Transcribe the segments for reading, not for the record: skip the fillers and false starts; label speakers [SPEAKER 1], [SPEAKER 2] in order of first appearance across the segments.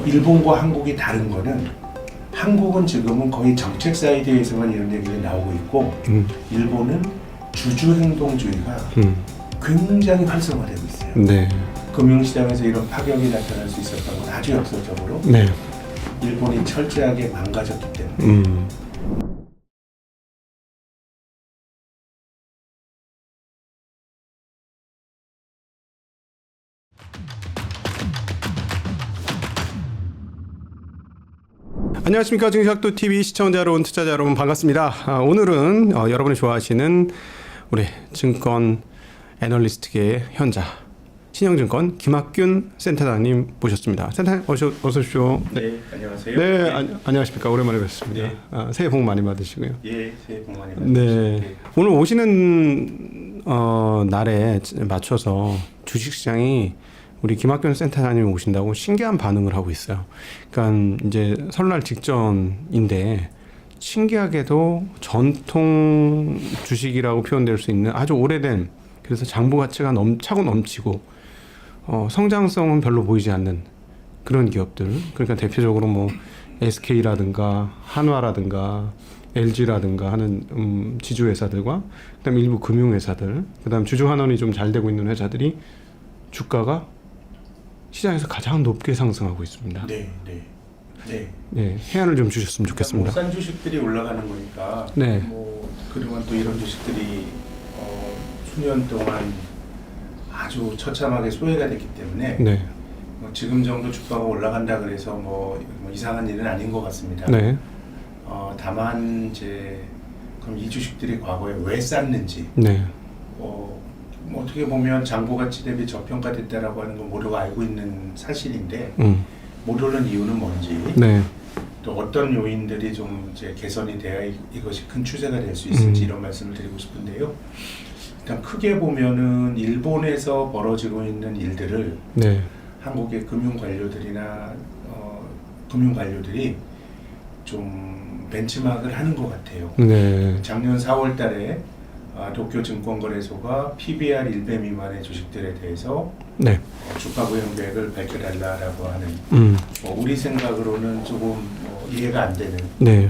[SPEAKER 1] 일본과 한국이 다른 거는 한국은 지금은 거의 정책 사이드에서만 이런 얘기가 나오고 있고 일본은 주주행동주의가 굉장히 활성화되고 있어요.
[SPEAKER 2] 네.
[SPEAKER 1] 금융시장에서 이런 파격이 나타날 수 있었던 건 아주 역설적으로
[SPEAKER 2] 네.
[SPEAKER 1] 일본이 철저하게 망가졌기 때문에
[SPEAKER 2] 안녕하십니까. 증시학도TV 시청자 여러분, 투자자 여러분 반갑습니다. 오늘은 여러분이 좋아하시는 우리 증권 애널리스트계의 현자 신영증권 김학균 센터장님 모셨습니다. 센터장님 어서 오십시오.
[SPEAKER 1] 네, 안녕하세요.
[SPEAKER 2] 네, 안녕하십니까. 오랜만에 뵙습니다.
[SPEAKER 1] 네.
[SPEAKER 2] 새해 복 많이 받으시고요.
[SPEAKER 1] 예, 새해 복 많이 받으십시오.
[SPEAKER 2] 네. 오늘 오시는 날에 맞춰서 주식시장이 우리 김학균 센터장님이 오신다고 신기한 반응을 하고 있어요. 그러니까 이제 설날 직전인데 신기하게도 전통 주식이라고 표현될 수 있는 아주 오래된, 그래서 장부 가치가 차고 넘치고 성장성은 별로 보이지 않는 그런 기업들. 그러니까 대표적으로 뭐 SK라든가 한화라든가 LG라든가 하는 지주회사들과 그다음에 일부 금융회사들, 그다음 주주환원이 좀 잘 되고 있는 회사들이 주가가 시장에서 가장 높게 상승하고 있습니다.
[SPEAKER 1] 네, 네, 네.
[SPEAKER 2] 네, 해안을 좀 주셨으면 좋겠습니다.
[SPEAKER 1] 싼 주식들이 올라가는 거니까.
[SPEAKER 2] 네.
[SPEAKER 1] 뭐 그동안 또 이런 주식들이 수년 동안 아주 처참하게 소외가 됐기 때문에
[SPEAKER 2] 네,
[SPEAKER 1] 뭐 지금 정도 주가가 올라간다 그래서 뭐 이상한 일은 아닌 것 같습니다.
[SPEAKER 2] 네,
[SPEAKER 1] 다만 이제 그럼 이 주식들이 과거에 왜 쌌는지.
[SPEAKER 2] 네,
[SPEAKER 1] 뭐 어떻게 보면 장부 가치 대비 저평가됐다라고 하는 건 모두가 알고 있는 사실인데 모르는 이유는 뭔지,
[SPEAKER 2] 네,
[SPEAKER 1] 또 어떤 요인들이 좀 이제 개선이 돼야 이것이 큰 추세가 될 수 있을지 이런 말씀을 드리고 싶은데요. 일단 크게 보면은 일본에서 벌어지고 있는 일들을
[SPEAKER 2] 네,
[SPEAKER 1] 한국의 금융 관료들이나 금융 관료들이 좀 벤치마크를 하는 것 같아요.
[SPEAKER 2] 네,
[SPEAKER 1] 작년 4월달에 도쿄증권거래소가 PBR 1배 미만의 주식들에 대해서
[SPEAKER 2] 네,
[SPEAKER 1] 주가 보행 계획을 밝혀달라고 하는 우리 생각으로는 조금 이해가 안 되는
[SPEAKER 2] 네,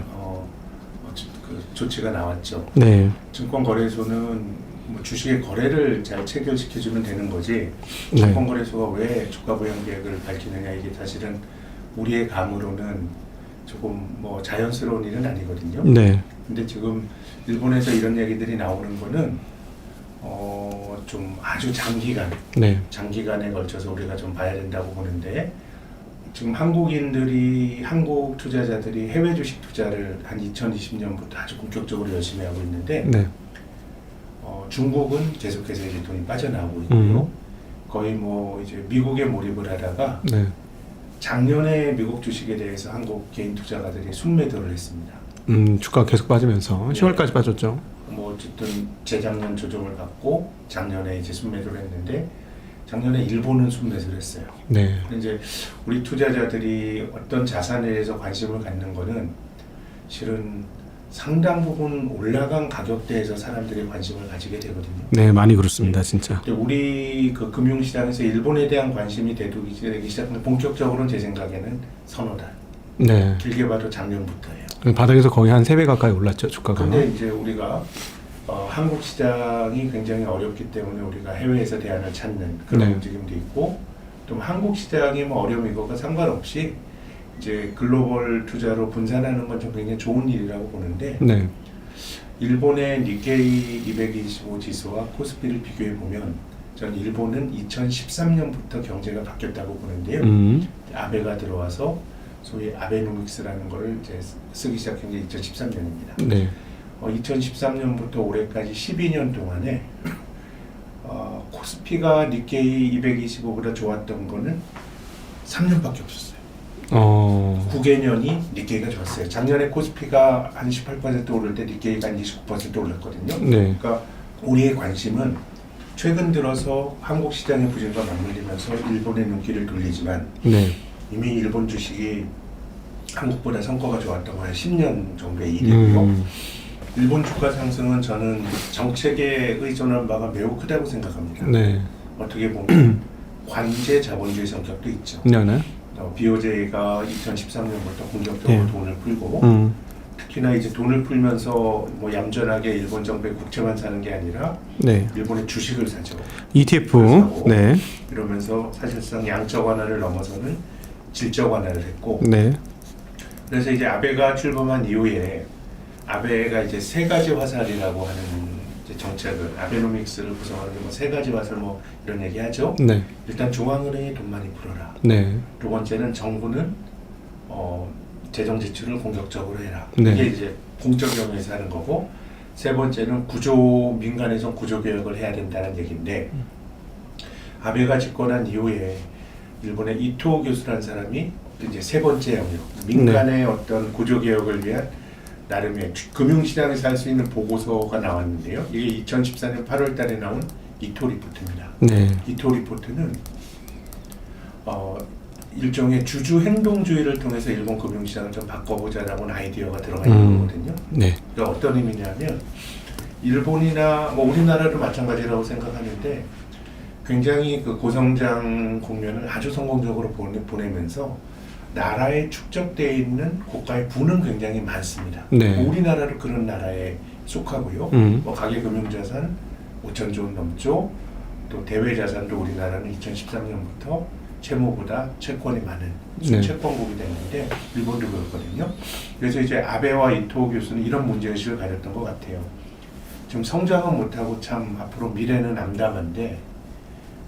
[SPEAKER 1] 그 조치가 나왔죠.
[SPEAKER 2] 네,
[SPEAKER 1] 증권거래소는 뭐 주식의 거래를 잘 체결시켜주면 되는 거지
[SPEAKER 2] 네.
[SPEAKER 1] 증권거래소가 왜 주가 보행 계획을 밝히느냐, 이게 사실은 우리의 감으로는 조금 뭐 자연스러운 일은 아니거든요.
[SPEAKER 2] 네,
[SPEAKER 1] 근데 지금 일본에서 이런 얘기들이 나오는 거는 좀 아주
[SPEAKER 2] 네,
[SPEAKER 1] 장기간에 걸쳐서 우리가 좀 봐야 된다고 보는데, 지금 한국 투자자들이 해외 주식 투자를 한 2020년부터 아주 본격적으로 열심히 하고 있는데
[SPEAKER 2] 네,
[SPEAKER 1] 중국은 계속해서 이제 돈이 빠져나오고 있고요. 거의 뭐 이제 미국에 몰입을 하다가
[SPEAKER 2] 네,
[SPEAKER 1] 작년에 미국 주식에 대해서 한국 개인 투자가들이 순매도를 했습니다.
[SPEAKER 2] 주가 계속 빠지면서 10월까지 빠졌죠.
[SPEAKER 1] 뭐 어쨌든 재작년 조정을 받고 작년에 이제 순매도를 했는데 작년에 일본은 순매수를 했어요.
[SPEAKER 2] 네,
[SPEAKER 1] 이제 우리 투자자들이 어떤 자산에 대해서 관심을 갖는 거는 실은 상당 부분 올라간 가격대에서 사람들이 관심을 가지게 되거든요.
[SPEAKER 2] 네, 많이 그렇습니다, 진짜.
[SPEAKER 1] 근데 우리 그 금융시장에서 일본에 대한 관심이 되기 시작하면 본격적으로는 제 생각에는 서너 달.
[SPEAKER 2] 네,
[SPEAKER 1] 길게 봐도 작년부터예요.
[SPEAKER 2] 바닥에서 거의 한 3배 가까이 올랐죠, 주가가.
[SPEAKER 1] 근데 이제 우리가 한국 시장이 굉장히 어렵기 때문에 우리가 해외에서 대안을 찾는 그런
[SPEAKER 2] 네.
[SPEAKER 1] 움직임도 있고, 또 한국 시장이 뭐 어려움 이거가 상관없이 이제 글로벌 투자로 분산하는 건 좀 굉장히 좋은 일이라고 보는데,
[SPEAKER 2] 네,
[SPEAKER 1] 일본의 니케이 225 지수와 코스피를 비교해 보면 전 일본은 2013년부터 경제가 바뀌었다고 보는데요. 아베가 들어와서 소위 아베노믹스라는 거를 이제 쓰기 시작한 게 2013년입니다.
[SPEAKER 2] 네,
[SPEAKER 1] 2013년부터 올해까지 12년 동안에 코스피가 니케이 225보다 좋았던 거는 3년밖에 없었어요. 9개년이 니케이가 좋았어요. 작년에 코스피가 한 18% 오를 때 니케이가 한 29% 올랐거든요.
[SPEAKER 2] 네.
[SPEAKER 1] 그러니까 우리의 관심은 최근 들어서 한국 시장의 부진과 맞물리면서 일본의 눈길을 돌리지만
[SPEAKER 2] 네,
[SPEAKER 1] 이미 일본 주식이 한국보다 성과가 좋았던 건 10년 정도의 일이고요. 일본 주가 상승은 저는 정책에 의존한 바가 매우 크다고 생각합니다.
[SPEAKER 2] 네,
[SPEAKER 1] 어떻게 보면 관제 자본주의 성격도 있죠.
[SPEAKER 2] 네, 네,
[SPEAKER 1] BOJ가 2013년부터 본격적으로
[SPEAKER 2] 예.
[SPEAKER 1] 돈을 풀고
[SPEAKER 2] 음.
[SPEAKER 1] 특히나 이제 돈을 풀면서 뭐 얌전하게 일본 정부의 국채만 사는 게 아니라
[SPEAKER 2] 네.
[SPEAKER 1] 일본의 주식을 사죠.
[SPEAKER 2] ETF. 네.
[SPEAKER 1] 이러면서 사실상 양적 완화를 넘어서는 질적 완화를 했고
[SPEAKER 2] 네.
[SPEAKER 1] 그래서 이제 아베가 출범한 이후에 아베가 이제 세 가지 화살이라고 하는 이제 정책을 아베노믹스를 구성하는 게 뭐 세 가지 화살 뭐 이런 얘기하죠.
[SPEAKER 2] 네.
[SPEAKER 1] 일단 중앙은행이 돈 많이 풀어라.
[SPEAKER 2] 네.
[SPEAKER 1] 두 번째는 정부는 재정 지출을 공격적으로 해라.
[SPEAKER 2] 네.
[SPEAKER 1] 이게 이제 공적 영역에서 하는 거고 세 번째는 구조 민간에서 구조 개혁을 해야 된다는 얘기인데 아베가 집권한 이후에 일본의 이토 교수라는 사람이 이제 세 번째 영역 민간의 어떤 구조 개혁을 위한 나름의 금융시장에서 할 수 있는 보고서가 나왔는데요. 이게 2014년 8월달에 나온 이토 리포트입니다.
[SPEAKER 2] 네.
[SPEAKER 1] 이토 리포트는 일종의 주주 행동주의를 통해서 일본 금융시장을 좀 바꿔보자라는 아이디어가 들어가 있는 거거든요.
[SPEAKER 2] 네.
[SPEAKER 1] 그러니까 어떤 의미냐면 일본이나 뭐 우리나라도 마찬가지라고 생각하는데 굉장히 그 고성장 국면을 아주 성공적으로 보내면서 나라에 축적되어 있는 고가의 부는 굉장히 많습니다.
[SPEAKER 2] 네.
[SPEAKER 1] 우리나라도 그런 나라에 속하고요. 뭐 가계금융자산 5천조 원 넘죠. 또 대외자산도 우리나라는 2013년부터 채무보다 채권이 많은
[SPEAKER 2] 네.
[SPEAKER 1] 채권국이 됐는데 일본도 그렇거든요. 그래서 이제 아베와 이토 교수는 이런 문제의식을 가졌던 것 같아요. 지금 성장은 못하고 참 앞으로 미래는 암담한데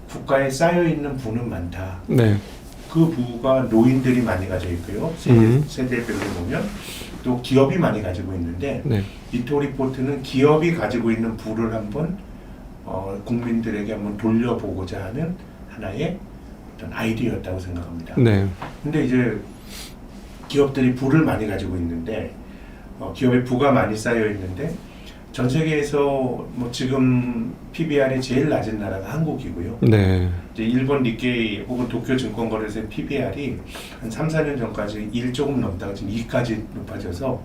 [SPEAKER 1] 국가에 쌓여있는 부는 많다.
[SPEAKER 2] 네.
[SPEAKER 1] 그 부가 노인들이 많이 가지고 있고요. 세대별로 보면 또 기업이 많이 가지고 있는데
[SPEAKER 2] 네.
[SPEAKER 1] 이토 리포트는 기업이 가지고 있는 부를 한번 국민들에게 한번 돌려보고자 하는 하나의 어떤 아이디어였다고 생각합니다.
[SPEAKER 2] 네.
[SPEAKER 1] 근데 이제 기업들이 부를 많이 가지고 있는데 기업의 부가 많이 쌓여 있는데 전 세계에서 뭐 지금 PBR이 제일 낮은 나라가 한국이고요.
[SPEAKER 2] 네.
[SPEAKER 1] 이제 일본 니케이 혹은 도쿄 증권거래소의 PBR이 한 3, 4년 전까지 1 조금 넘다가 지금 2까지 높아져서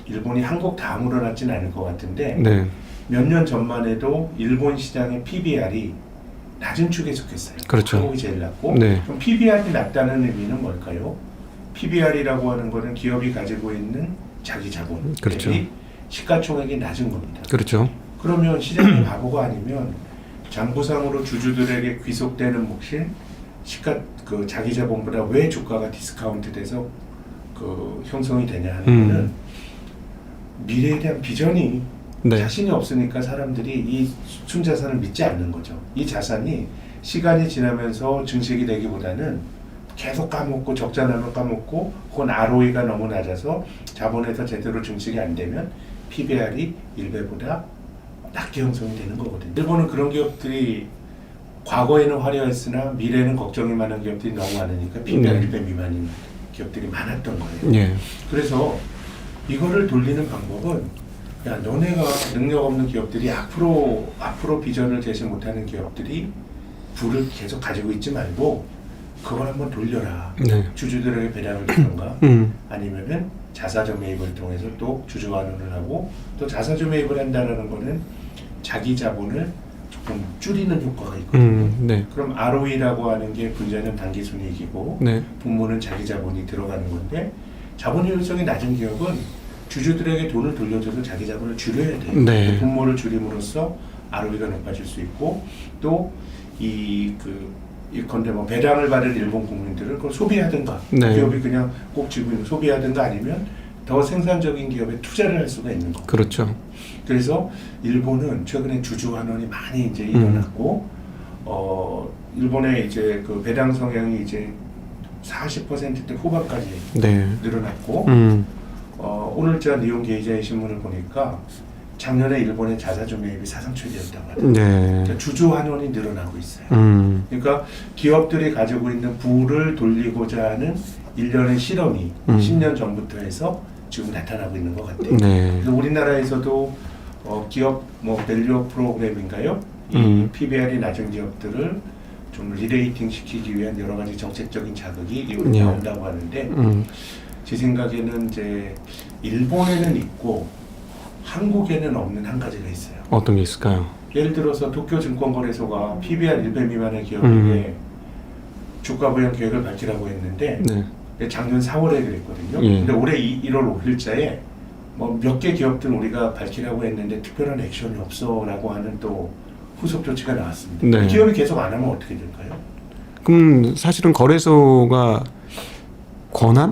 [SPEAKER 1] 일본이 한국 다음으로 낮진 않을 것 같은데
[SPEAKER 2] 네.
[SPEAKER 1] 몇 년 전만 해도 일본 시장의 PBR이 낮은 축에 속했어요.
[SPEAKER 2] 그렇죠.
[SPEAKER 1] 한국이 제일 낮고
[SPEAKER 2] 네.
[SPEAKER 1] 그럼 PBR이 낮다는 의미는 뭘까요? PBR이라고 하는 거는 기업이 가지고 있는 자기 자본
[SPEAKER 2] 그렇죠.
[SPEAKER 1] 대비 시가총액이 낮은 겁니다.
[SPEAKER 2] 그렇죠.
[SPEAKER 1] 그러면 시장이 바보가 아니면 장부상으로 주주들에게 귀속되는 몫인 그 자기 자본보다 왜 주가가 디스카운트돼서 그 형성이 되냐 하는 거는 미래에 대한 비전이
[SPEAKER 2] 네.
[SPEAKER 1] 자신이 없으니까 사람들이 이 순자산을 믿지 않는 거죠. 이 자산이 시간이 지나면서 증식이 되기보다는 계속 까먹고 적자 나면 까먹고 혹은 ROE가 너무 낮아서 자본에서 제대로 증식이 안 되면 PBR이 1배보다 낮게 형성이 되는 거거든요. 일본은 그런 기업들이 과거에는 화려했으나 미래에는 걱정이 많은 기업들이 너무 많으니까 PBR 1배 미만인 기업들이 많았던 거예요.
[SPEAKER 2] 예.
[SPEAKER 1] 그래서 이거를 돌리는 방법은 야 너네가 능력 없는 기업들이 앞으로 비전을 제시 못하는 기업들이 부를 계속 가지고 있지 말고 그걸 한번 돌려라.
[SPEAKER 2] 네.
[SPEAKER 1] 주주들에게 배당을 주던가 아니면은 자사주 매입을 통해서 또 주주 환원을 하고 또 자사주 매입을 한다는 거는 자기 자본을 조금 줄이는 효과가 있거든요.
[SPEAKER 2] 네.
[SPEAKER 1] 그럼 ROE라고 하는 게 분자는 단기순이익이고
[SPEAKER 2] 네.
[SPEAKER 1] 분모는 자기 자본이 들어가는 건데 자본 효율성이 낮은 기업은 주주들에게 돈을 돌려줘서 자기 자본을 줄여야 돼요.
[SPEAKER 2] 네.
[SPEAKER 1] 분모를 줄임으로써 ROE가 높아질 수 있고 또 이건데 뭐 배당을 받을 일본 국민들은 그걸 소비하든가
[SPEAKER 2] 네.
[SPEAKER 1] 기업이 그냥 꼭 지고 있는 소비하든가 아니면 더 생산적인 기업에 투자를 할 수가 있는 거.
[SPEAKER 2] 그렇죠.
[SPEAKER 1] 그래서 일본은 최근에 주주 환원이 많이 이제 일어났고 일본의 이제 그 배당 성향이 이제 40%대 후반까지
[SPEAKER 2] 네.
[SPEAKER 1] 늘어났고 오늘자 니혼 게이자의 신문을 보니까 작년에 일본의 자사주 매입이 사상 최대였다고 하더라고요.
[SPEAKER 2] 네.
[SPEAKER 1] 그러니까 주주 환원이 늘어나고 있어요. 그러니까 기업들이 가지고 있는 부를 돌리고자 하는 일련의 실험이 10년 전부터 해서 지금 나타나고 있는 것 같아요.
[SPEAKER 2] 네.
[SPEAKER 1] 그래서 우리나라에서도 기업 뭐 밸류 프로그램인가요? 이 PBR이 낮은 기업들을 좀 리레이팅 시키기 위한 여러 가지 정책적인 자극이
[SPEAKER 2] 예.
[SPEAKER 1] 나온다고 하는데 제 생각에는 이제 일본에는 있고 한국에는 없는 한 가지가 있어요.
[SPEAKER 2] 어떤 게 있을까요?
[SPEAKER 1] 예를 들어서 도쿄 증권거래소가 PBR 1배 미만의 기업에게 주가 부양 계획을 밝히라고 했는데
[SPEAKER 2] 네.
[SPEAKER 1] 작년 4월에 그랬거든요.
[SPEAKER 2] 예.
[SPEAKER 1] 근데 올해 1월 5일자에 뭐 몇 개 기업들 우리가 밝히라고 했는데 특별한 액션이 없어라고 하는 또 후속 조치가 나왔습니다.
[SPEAKER 2] 네.
[SPEAKER 1] 기업이 계속 안 하면 어떻게 될까요?
[SPEAKER 2] 그럼 사실은 거래소가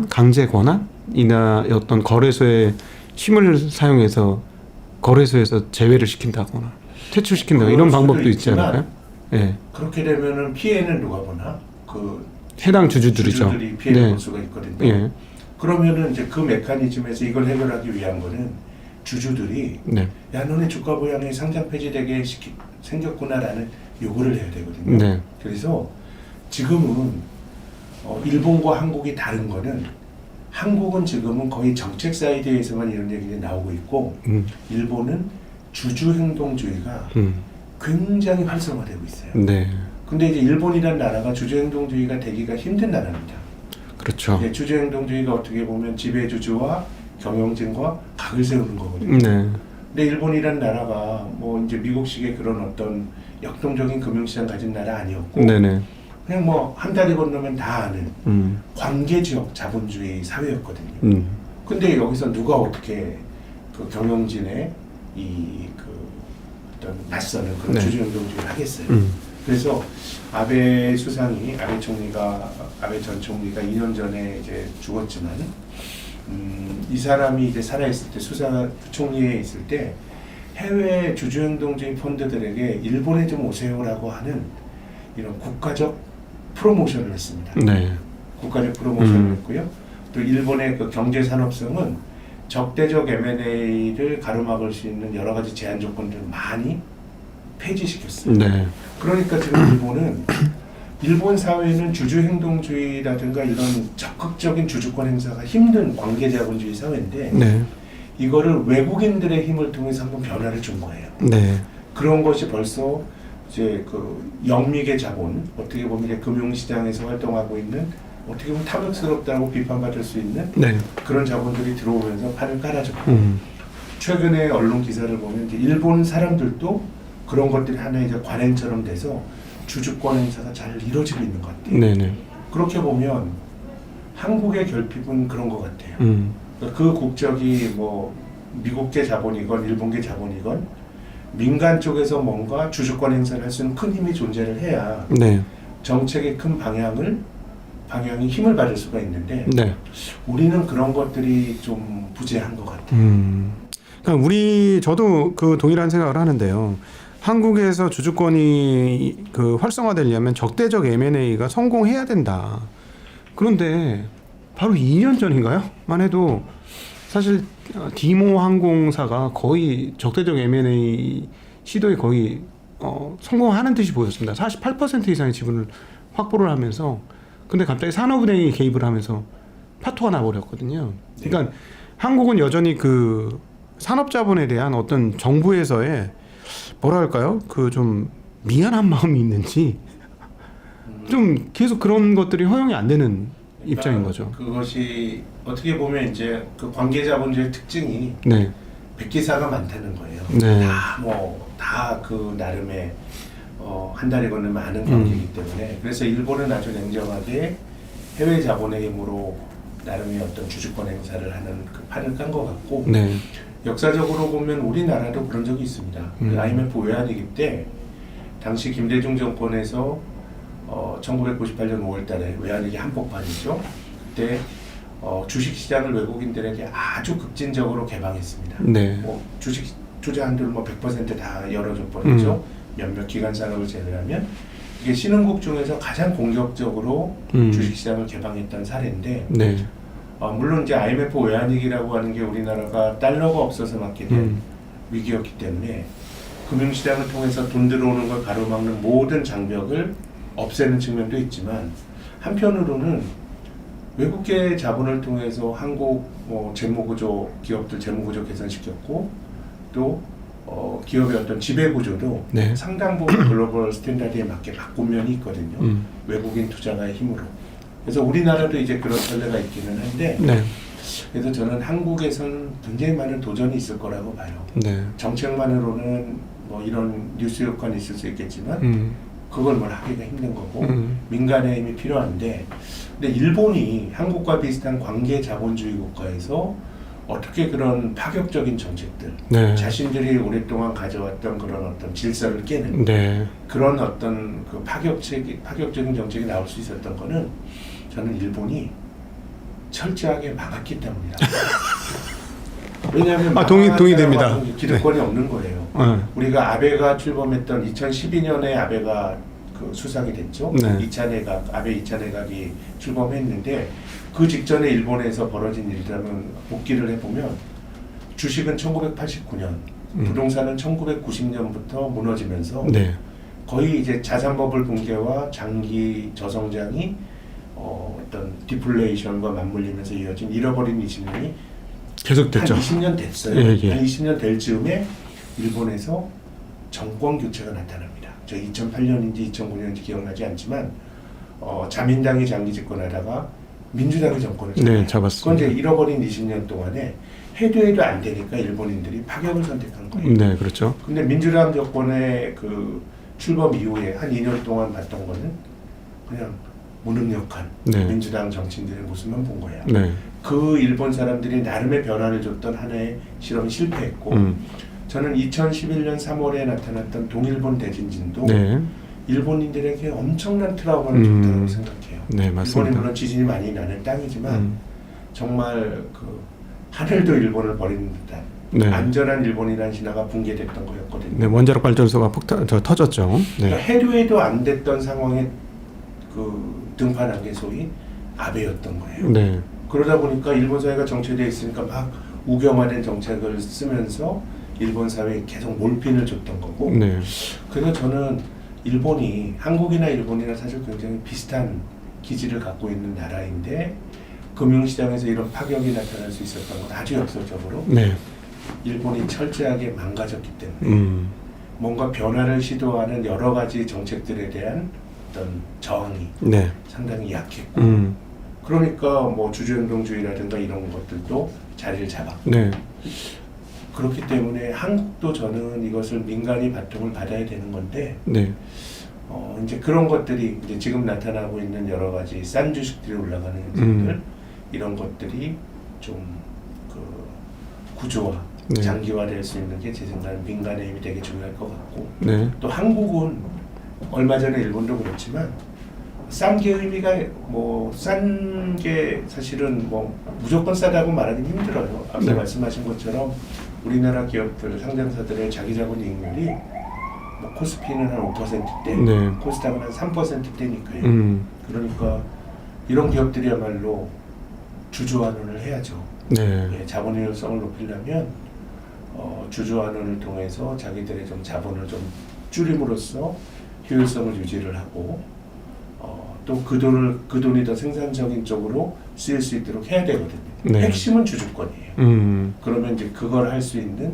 [SPEAKER 2] 강제 권한이나 어떤 거래소의 힘을 사용해서 거래소에서 제외를 시킨다거나 퇴출시킨다거나 이런 방법도 있지 않을까요? 예.
[SPEAKER 1] 그렇게 되면은 피해는 누가 보나? 그
[SPEAKER 2] 해당 주주들이죠.
[SPEAKER 1] 주주들이 피해를
[SPEAKER 2] 네.
[SPEAKER 1] 볼 수가 있거든요.
[SPEAKER 2] 예.
[SPEAKER 1] 그러면은 이제 그 메커니즘에서 이걸 해결하기 위한 거는 주주들이
[SPEAKER 2] 네.
[SPEAKER 1] 야 너네 주가 부양이 상장 폐지되게 생겼구나라는 요구를 해야 되거든요.
[SPEAKER 2] 네.
[SPEAKER 1] 그래서 지금은 일본과 한국이 다른 거는 한국은 지금은 거의 정책 사이드에서만 이런 얘기가 나오고 있고 일본은 주주 행동주의가 굉장히 활성화되고 있어요.
[SPEAKER 2] 네.
[SPEAKER 1] 근데 이제 일본이라는 나라가 주주 행동주의가 되기가 힘든 나라입니다.
[SPEAKER 2] 그렇죠.
[SPEAKER 1] 네, 주주 행동주의가 어떻게 보면 지배주주와 경영진과 각을 세우는 거거든요.
[SPEAKER 2] 네.
[SPEAKER 1] 근데 일본이라는 나라가 뭐 이제 미국식의 그런 어떤 역동적인 금융시장 가진 나라 아니었고
[SPEAKER 2] 네네.
[SPEAKER 1] 그냥 뭐 한 다리 건너면 다 아는 관계지역 자본주의 사회였거든요. 근데 여기서 누가 어떻게 그 경영진의 그 어떤 낯서는 그런
[SPEAKER 2] 네.
[SPEAKER 1] 주주행동주의를 하겠어요. 그래서 아베 전 총리가 2년 전에 이제 죽었지만 이 사람이 이제 살아있을 때 부총리에 있을 때 해외 주주행동주의 펀드들에게 일본에 좀 오세요라고 하는 이런 국가적 프로모션을 했습니다.
[SPEAKER 2] 네.
[SPEAKER 1] 국가적 프로모션을 했고요. 또 일본의 그 경제 산업성은 적대적 M&A를 가로막을 수 있는 여러 가지 제한 조건들을 많이 폐지시켰어요.
[SPEAKER 2] 네.
[SPEAKER 1] 그러니까 지금 일본 사회는 주주 행동주의라든가 이런 적극적인 주주권 행사가 힘든 관계자본주의 사회인데
[SPEAKER 2] 네.
[SPEAKER 1] 이거를 외국인들의 힘을 통해서 한번 변화를 준 거예요.
[SPEAKER 2] 네.
[SPEAKER 1] 그런 것이 벌써 이제 그 영미계 자본, 어떻게 보면 이제 금융시장에서 활동하고 있는 어떻게 보면 탐욕스럽다고 비판받을 수 있는
[SPEAKER 2] 네.
[SPEAKER 1] 그런 자본들이 들어오면서 판을 깔아줬고 최근에 언론 기사를 보면 이제 일본 사람들도 그런 것들이 하나의 이제 관행처럼 돼서 주주권 행사가 잘 이루어지고 있는 것 같아요.
[SPEAKER 2] 네네.
[SPEAKER 1] 그렇게 보면 한국의 결핍은 그런 것 같아요. 그러니까 그 국적이 뭐 미국계 자본이건 일본계 자본이건 민간 쪽에서 뭔가 주주권 행사를 할 수 있는 큰 힘이 존재를 해야
[SPEAKER 2] 네.
[SPEAKER 1] 정책의 큰 방향이 힘을 받을 수가 있는데
[SPEAKER 2] 네.
[SPEAKER 1] 우리는 그런 것들이 좀 부재한 것 같아요.
[SPEAKER 2] 그러니까 저도 그 동일한 생각을 하는데요. 한국에서 주주권이 그 활성화되려면 적대적 M&A가 성공해야 된다. 그런데 바로 2년 전인가요?만 해도 사실 디모 항공사가 거의 적대적 M&A 시도에 거의 성공하는 듯이 보였습니다. 48% 이상의 지분을 확보를 하면서 근데 갑자기 산업은행이 개입을 하면서 파토가 나버렸거든요. 그러니까 한국은 여전히 그 산업자본에 대한 어떤 정부에서의 뭐랄까요? 그 좀 미안한 마음이 있는지 좀 계속 그런 것들이 허용이 안 되는 입장인 거죠.
[SPEAKER 1] 그것이 어떻게 보면 이제 그 관계자본주의 특징이
[SPEAKER 2] 네.
[SPEAKER 1] 백기사가 많다는 거예요.
[SPEAKER 2] 네.
[SPEAKER 1] 다 그 나름의 한 달에 건너면 많은 관계이기 때문에 그래서 일본은 아주 냉정하게 해외 자본의 힘으로 나름의 어떤 주주권 행사를 하는 그 판을 깐 것 같고
[SPEAKER 2] 네.
[SPEAKER 1] 역사적으로 보면 우리나라도 그런 적이 있습니다. 그 IMF 외환위기 때 당시 김대중 정권에서 1998년 5월달에 외환위기 한복판이죠. 그때 주식시장을 외국인들에게 아주 급진적으로 개방했습니다.
[SPEAKER 2] 네.
[SPEAKER 1] 뭐 주식 투자한들 100% 다 열어줘 버렸죠. 몇몇 기관 산업을 제외하면 이게 신흥국 중에서 가장 공격적으로 주식시장을 개방했던 사례인데
[SPEAKER 2] 네.
[SPEAKER 1] 물론 이제 IMF 외환위기라고 하는 게 우리나라가 달러가 없어서 맞게 된 위기였기 때문에 금융시장을 통해서 돈 들어오는 걸 가로막는 모든 장벽을 없애는 측면도 있지만 한편으로는 외국계 자본을 통해서 한국 재무구조 기업들 재무구조 개선시켰고 또 기업의 어떤 지배구조도
[SPEAKER 2] 네.
[SPEAKER 1] 상당 부분 글로벌 스탠다드에 맞게 바꾼 면이 있거든요. 외국인 투자가의 힘으로. 그래서 우리나라도 이제 그런 전례가 있기는 한데
[SPEAKER 2] 네.
[SPEAKER 1] 그래서 저는 한국에선 굉장히 많은 도전이 있을 거라고 봐요.
[SPEAKER 2] 네.
[SPEAKER 1] 정책만으로는 뭐 이런 뉴스 효과는 있을 수 있겠지만 그걸 뭘 하기가 힘든 거고 민간의 힘이 필요한데, 근데 일본이 한국과 비슷한 관계 자본주의 국가에서 어떻게 그런 파격적인 정책들,
[SPEAKER 2] 네.
[SPEAKER 1] 자신들이 오랫동안 가져왔던 그런 어떤 질서를 깨는
[SPEAKER 2] 네.
[SPEAKER 1] 그런 어떤 그 파격적인 정책이 나올 수 있었던 거는 저는 일본이 철저하게 막았기 때문이다. 왜냐하면
[SPEAKER 2] 동의됩니다.
[SPEAKER 1] 기득권이 없는 거예요. 우리가 아베가 출범했던 2012년에 아베가 그 수상이 됐죠.
[SPEAKER 2] 네.
[SPEAKER 1] 2차 내각, 아베 2차 내각이 출범했는데 그 직전에 일본에서 벌어진 일들은 복기를 해보면 주식은 1989년, 부동산은 1990년부터 무너지면서
[SPEAKER 2] 네.
[SPEAKER 1] 거의 이제 자산버블 붕괴와 장기 저성장이 어떤 디플레이션과 맞물리면서 이어진 잃어버린 20년이
[SPEAKER 2] 계속됐죠.
[SPEAKER 1] 한 20년 됐어요.
[SPEAKER 2] 예, 예.
[SPEAKER 1] 한 20년 될 즈음에 일본에서 정권 교체가 나타납니다. 저 2008년인지 2009년인지 기억나지 않지만 자민당이 장기 집권하다가 민주당이 정권을 잡아요.
[SPEAKER 2] 네, 잡았습니다.
[SPEAKER 1] 그건 이제 잃어버린 20년 동안에 해도 안 되니까 일본인들이 파격을 선택한 거예요.
[SPEAKER 2] 네, 그렇죠.
[SPEAKER 1] 근데 민주당 정권의 그 출범 이후에 한 2년 동안 봤던 거는 그냥 무능력한
[SPEAKER 2] 네.
[SPEAKER 1] 민주당 정치인들의 모습만 본 거예요.
[SPEAKER 2] 네.
[SPEAKER 1] 그 일본 사람들이 나름의 변화를 줬던 하나의 실험이 실패했고, 저는 2011년 3월에 나타났던 동일본 대진진도
[SPEAKER 2] 네.
[SPEAKER 1] 일본인들에게 엄청난 트라우마를 줬다고 생각해요.
[SPEAKER 2] 네, 맞습니다.
[SPEAKER 1] 일본이 물론 지진이 많이 나는 땅이지만 정말 그 하늘도 일본을 버리는 듯한
[SPEAKER 2] 네.
[SPEAKER 1] 안전한 일본이라는 신화가 붕괴됐던 거였거든요.
[SPEAKER 2] 네, 원자력 발전소가 터졌죠. 네.
[SPEAKER 1] 그러니까 해도 안 됐던 상황에 그 등판한 게 소위 아베였던 거예요.
[SPEAKER 2] 네.
[SPEAKER 1] 그러다 보니까 일본 사회가 정체되어 있으니까 막 우경화된 정책을 쓰면서 일본 사회에 계속 몰핀을 줬던 거고.
[SPEAKER 2] 네.
[SPEAKER 1] 그래서 저는 일본이 한국이나 일본이나 사실 굉장히 비슷한 기질을 갖고 있는 나라인데 금융시장에서 이런 파격이 나타날 수 있었던 건 아주 역설적으로
[SPEAKER 2] 네.
[SPEAKER 1] 일본이 철저하게 망가졌기 때문에 뭔가 변화를 시도하는 여러 가지 정책들에 대한 어떤 저항이
[SPEAKER 2] 네.
[SPEAKER 1] 상당히 약했고 그러니까 뭐 주주행동주의라든가 이런 것들도 자리를 잡았고
[SPEAKER 2] 네.
[SPEAKER 1] 그렇기 때문에 한국도 저는 이것을 민간이 바통을 받아야 되는 건데
[SPEAKER 2] 네.
[SPEAKER 1] 이제 그런 것들이 이제 지금 나타나고 있는 여러 가지 싼 주식들이 올라가는 현상들 이런 것들이 좀 그 구조화
[SPEAKER 2] 네.
[SPEAKER 1] 장기화될 수 있는 게 제 생각엔 민간의 힘이 되게 중요할 것 같고
[SPEAKER 2] 네.
[SPEAKER 1] 또 한국은 얼마 전에 일본도 그렇지만 싼 게 의미가 뭐 싼 게 사실은 뭐 무조건 싸다고 말하기 힘들어요. 앞서
[SPEAKER 2] 네.
[SPEAKER 1] 말씀하신 것처럼 우리나라 기업들 상장사들의 자기자본 이익률이 뭐 코스피는 한 5%대,
[SPEAKER 2] 네.
[SPEAKER 1] 코스닥은 한 3%대니까요. 그러니까 이런 기업들이야말로 주주환원을 해야죠.
[SPEAKER 2] 네.
[SPEAKER 1] 예, 자본효율성을 높이려면 주주환원을 통해서 자기들의 좀 자본을 좀 줄임으로써 효율성을 유지를 하고 또 그 돈이 더 생산적인 쪽으로 쓰일 수 있도록 해야 되거든요.
[SPEAKER 2] 네.
[SPEAKER 1] 핵심은 주주권이에요. 그러면 이제 그걸 할 수 있는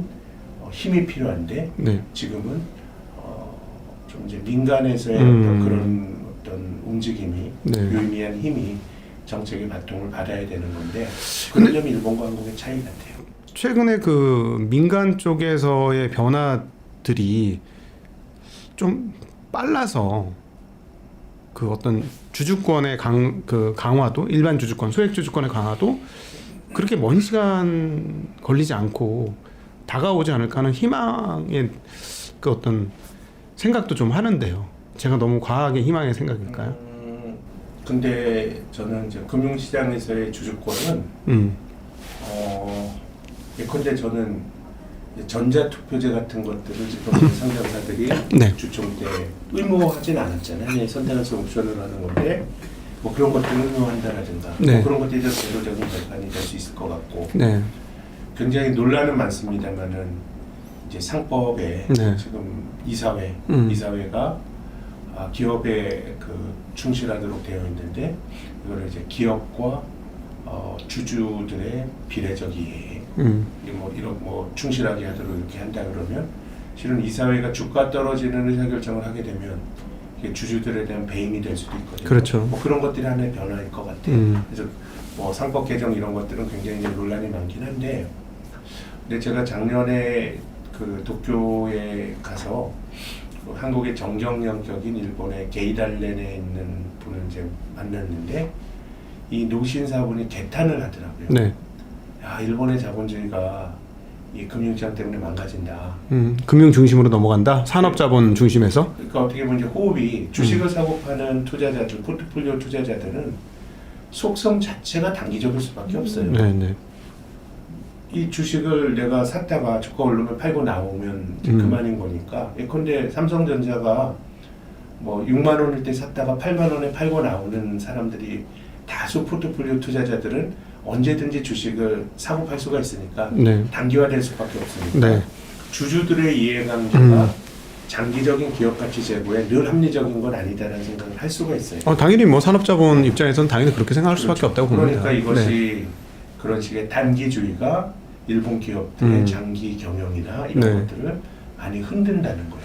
[SPEAKER 1] 힘이 필요한데
[SPEAKER 2] 네.
[SPEAKER 1] 지금은 좀 이제 민간에서의 어떤 그런 어떤 움직임이
[SPEAKER 2] 네.
[SPEAKER 1] 유의미한 힘이 정책의 바통을 받아야 되는 건데 그런 점이 일본과 한국의 차이 같아요.
[SPEAKER 2] 최근에 그 민간 쪽에서의 변화들이 좀 빨라서 그 어떤 주주권의 강화도 일반 주주권, 소액 주주권의 강화도 그렇게 먼 시간 걸리지 않고 다가오지 않을까 하는 희망의 그 어떤 생각도 좀 하는데요. 제가 너무 과하게 희망의 생각일까요?
[SPEAKER 1] 근데 저는 이제 금융시장에서의 주주권은 예컨대 저는 전자투표제 같은 것들을 지금 상장사들이
[SPEAKER 2] 네.
[SPEAKER 1] 주총 때 의무화하진 않았잖아요. 선택해서 옵션을 하는 건데 뭐 그런 것들을 의무화한다라든가
[SPEAKER 2] 네.
[SPEAKER 1] 뭐 그런 것들에 대해서 제도적인 발판이 될 수 있을 것 같고
[SPEAKER 2] 네.
[SPEAKER 1] 굉장히 논란은 많습니다만은 이제 상법에
[SPEAKER 2] 네.
[SPEAKER 1] 지금 이사회 이사회가 기업에 그 충실하도록 되어 있는데 이거를 이제 기업과 주주들의 비례적 이해 뭐 이런 뭐 충실하게 하도록 이렇게 한다 그러면 실은 이사회가 주가 떨어지는 의사결정을 하게 되면 이게 주주들에 대한 배임이 될 수도 있거든요.
[SPEAKER 2] 그렇죠.
[SPEAKER 1] 뭐 그런 것들이 하나의 변화일 것 같아요. 그래서 뭐 상법 개정 이런 것들은 굉장히 이제 논란이 많긴 한데, 근데 제가 작년에 그 도쿄에 가서 한국의 정경련 격인 일본의 게이달렌에 있는 분을 이제 만났는데 이 노신사분이 개탄을 하더라고요.
[SPEAKER 2] 네.
[SPEAKER 1] 야, 일본의 자본주의가 이 금융시장 때문에 망가진다.
[SPEAKER 2] 금융 중심으로 넘어간다. 산업자본 중심에서.
[SPEAKER 1] 그러니까 어떻게 보면 이제 호흡이 주식을 사고 파는 투자자들, 포트폴리오 투자자들은 속성 자체가 단기적일 수밖에 없어요.
[SPEAKER 2] 네, 네.
[SPEAKER 1] 이 주식을 내가 샀다가 주가 오르면 팔고 나오면 이제 그만인 거니까. 예컨대 삼성전자가 뭐 6만 원일 때 샀다가 8만 원에 팔고 나오는 사람들이 다수 포트폴리오 투자자들은 언제든지 주식을 사고 팔 수가 있으니까
[SPEAKER 2] 네.
[SPEAKER 1] 단기화될 수밖에 없으니까
[SPEAKER 2] 네.
[SPEAKER 1] 주주들의 이해관계가 장기적인 기업 가치 제고에 늘 합리적인 건 아니다라는 생각을 할 수가 있어요.
[SPEAKER 2] 당연히 뭐 산업자본 입장에서는 당연히 그렇게 생각할 수밖에
[SPEAKER 1] 그렇죠.
[SPEAKER 2] 없다고 봅니다.
[SPEAKER 1] 그러니까 이것이
[SPEAKER 2] 네.
[SPEAKER 1] 그런 식의 단기주의가 일본 기업들의 장기 경영이나 이런
[SPEAKER 2] 네.
[SPEAKER 1] 것들을 많이 흔든다는 거죠.